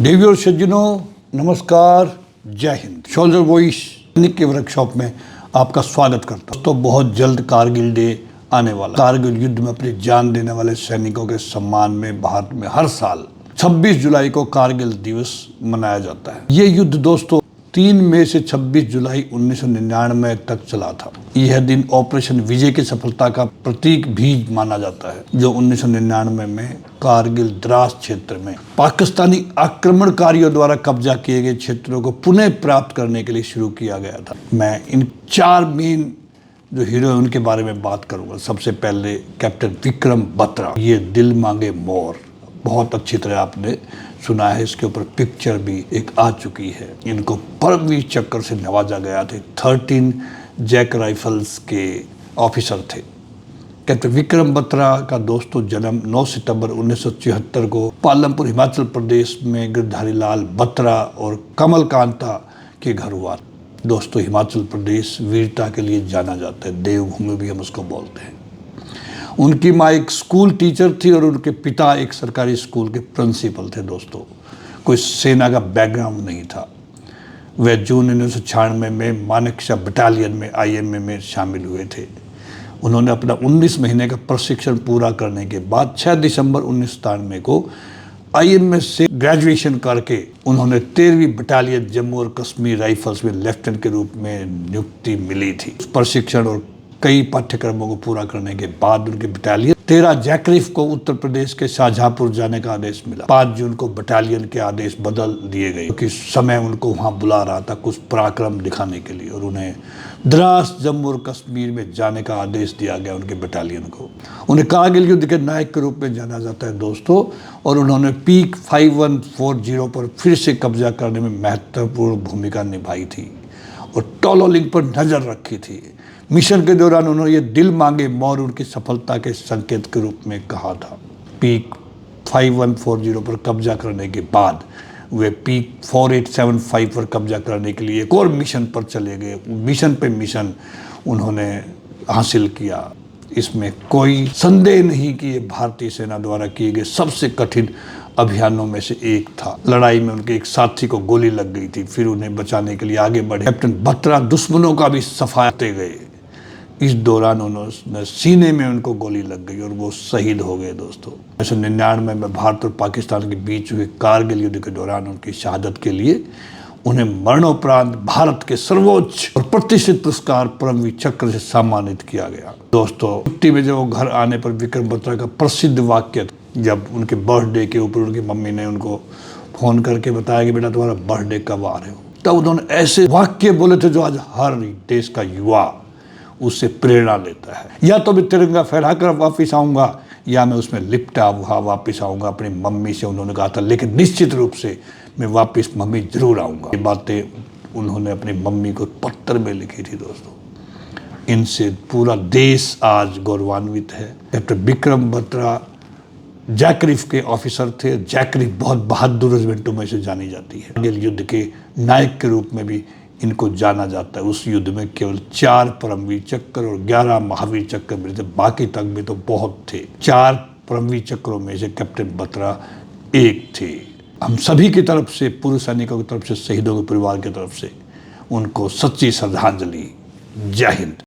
देवी और सज्जनों, नमस्कार, जय हिंद। शोल्डर वॉइस के वर्कशॉप में आपका स्वागत करता हूँ। तो बहुत जल्द कारगिल डे आने वाला। कारगिल युद्ध में अपनी जान देने वाले सैनिकों के सम्मान में भारत में हर साल 26 जुलाई को कारगिल दिवस मनाया जाता है। ये युद्ध दोस्तों 3 मई से 26 जुलाई 1999 तक चला था। यह दिन ऑपरेशन विजय की सफलता का प्रतीक भी माना जाता है, जो 1999 में कारगिल द्रास क्षेत्र में पाकिस्तानी आक्रमणकारियों द्वारा कब्जा किए गए क्षेत्रों को पुनः प्राप्त करने के लिए शुरू किया गया था। मैं इन 4 मेन जो हीरो है उनके बारे में बात करूंगा। सबसे पहले कैप्टन विक्रम बत्रा। ये दिल मांगे मोर बहुत अच्छी तरह आपने सुना है, इसके ऊपर पिक्चर भी एक आ चुकी है। इनको परमवीर चक्र से नवाजा गया थे। 13 जैक राइफल्स के ऑफिसर थे। कैप्टन विक्रम बत्रा का दोस्तों जन्म 9 सितंबर 1974 को पालमपुर हिमाचल प्रदेश में गिरधारी लाल बत्रा और कमल कांता के घर हुआ। दोस्तों हिमाचल प्रदेश वीरता के लिए जाना जाता है, देवभूमि भी हम उसको बोलते हैं। उनकी माँ एक स्कूल टीचर थी और उनके पिता एक सरकारी स्कूल के प्रिंसिपल थे। दोस्तों कोई सेना का बैकग्राउंड नहीं था। वे जून 1996 में मानेकशा बटालियन में IMA में शामिल हुए थे। उन्होंने अपना 19 महीने का प्रशिक्षण पूरा करने के बाद 6 दिसंबर 1997 को IMA से ग्रेजुएशन करके उन्होंने 13वीं बटालियन जम्मू और कश्मीर राइफल्स में लेफ्टिनेंट के रूप में नियुक्ति मिली थी। प्रशिक्षण और कई पाठ्यक्रमों को पूरा करने के बाद उनके बटालियन 13 जैकरिफ को उत्तर प्रदेश के शाहजहांपुर जाने का आदेश मिला। 5 जून को बटालियन के आदेश बदल दिए गए क्योंकि समय उनको वहां बुला रहा था कुछ पराक्रम दिखाने के लिए, और उन्हें द्रास जम्मू और कश्मीर में जाने का आदेश दिया गया उनके बटालियन को। उन्हें कारगिल युद्ध के नायक के रूप में जाना जाता है दोस्तों, और उन्होंने पीक 5140 पर फिर से कब्जा करने में महत्वपूर्ण भूमिका निभाई थी और टोलोलिंग पर नजर रखी थी। मिशन के दौरान उन्होंने ये दिल मांगे मोर उनकी सफलता के संकेत के रूप में कहा था। पीक 5140 पर कब्जा करने के बाद वे पीक 4875 पर कब्जा करने के लिए एक और मिशन पर चले गए। मिशन पे मिशन उन्होंने हासिल किया। इसमें कोई संदेह नहीं कि ये भारतीय सेना द्वारा किए गए सबसे कठिन अभियानों में से एक था। लड़ाई में उनके एक साथी को गोली लग गई थी, फिर उन्हें बचाने के लिए आगे बढ़े कैप्टन बत्रा दुश्मनों का भी सफाया देते गए। इस दौरान उन्होंने सीने में उनको गोली लग गई और वो शहीद हो गए। दोस्तों 1999 में भारत और पाकिस्तान के बीच हुए कारगिल युद्ध के दौरान उनकी शहादत के लिए उन्हें मरणोपरांत भारत के सर्वोच्च और प्रतिष्ठित पुरस्कार परमवीर चक्र से सम्मानित किया गया। दोस्तों छुट्टी में जब वो घर आने पर विक्रम बत्रा का प्रसिद्ध वाक्य, जब उनके बर्थडे के ऊपर उनकी मम्मी ने उनको फोन करके बताया कि बेटा तुम्हारा बर्थडे कब आ रहे हो, तब उन्होंने ऐसे वाक्य बोले थे जो आज हर देश का युवा उससे प्रेरणा लेता है। या तो मैं तिरंगा फहराकर वापस आऊँगा या मैं उसमें लिपटा हुआ वापस आऊँगा। अपनी मम्मी से उन्होंने कहा था, लेकिन निश्चित रूप से मैं वापस मम्मी जरूर आऊँगा। ये बातें उन्होंने अपनी मम्मी को पत्र में लिखी थी। दोस्तों इनसे पूरा देश आज गौरवान्वित है। कैप्टन विक्रम बत्रा जैकरिफ के ऑफिसर थे। जैकरिफ बहुत बहादुर रेजिमेंटों में से जानी जाती है। कारगिल युद्ध के नायक के रूप में भी इनको जाना जाता है। उस युद्ध में केवल 4 परमवीर चक्र और 11 महावीर चक्र मिले थे, बाकी तक भी तो बहुत थे। 4 परमवीर चक्रों में से कैप्टन बत्रा एक थे। हम सभी की तरफ से, पूर्व सैनिकों की तरफ से, शहीदों के परिवार की तरफ से उनको सच्ची श्रद्धांजलि। जय हिंद।